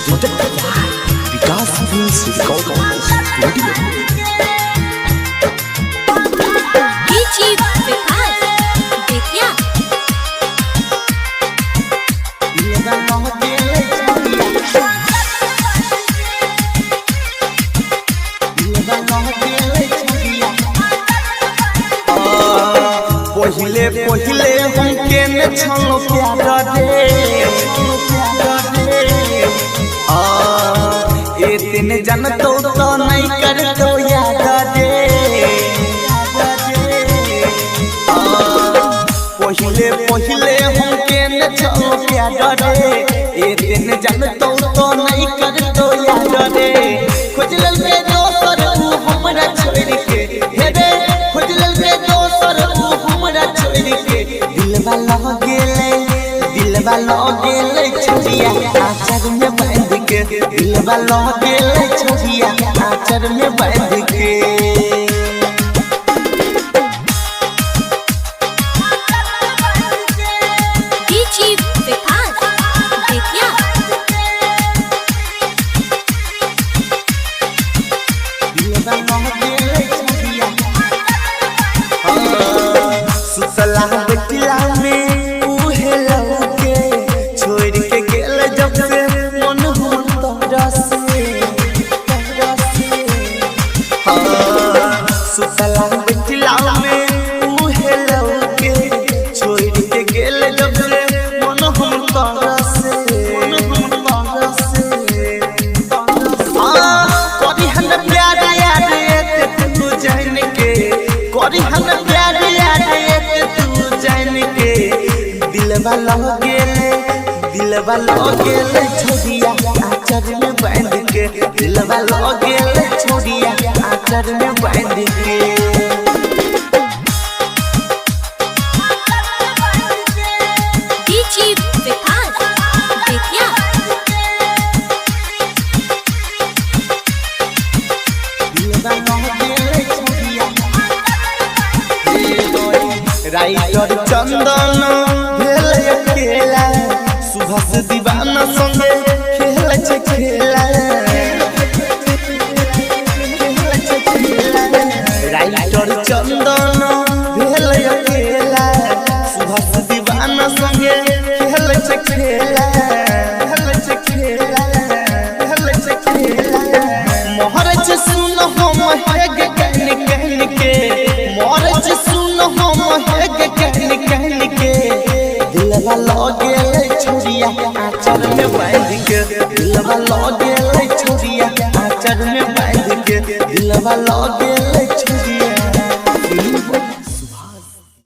presented by Vikas Films Recording Studio. पहिले पहिले हमके न छलो प्यार रे ए दिन जन तो नहीं कर तो याद रे पहिले पहिले हमके न छलो प्यार रे ए दिन जन तो नहीं कर तो याद रे खोजल के दोसर तू हमरा छोड़ के हे रे खोजल के दोसर तू हमरा छोड़ के दिलवा गेले छोड़िया आचर में बांध के दिलवा गेले छोड़िया आचर में बांध के सुसला बटिला में उहे लौके छोड़ के गेल जब से मन हो तरसे सुसला बटिला में उहे लौके छोड़ के गेल जब से मन हो तरसे करी हन प्यार याद तू जान के करी हन प्यार याद तू जान के दिलवा गेले छोड़िया आचर में बांध के दिलवा गेले छोड़िया आचर में बांध के राइटर चंदन भेल अकेला सुभाष दीवाना संगे खेल खेला राइटर चंदन भेल अकेला सुभाष दीवाना संगे खेल खेला मोहरज सुन हम हेग कहन के मोहरज सुन हम हेग कहन के दिलवा गेले छोड़िया आचर में बांध के दिलवा गेले छोड़िया आचर में बांध के दिलवा गेले छोड़िया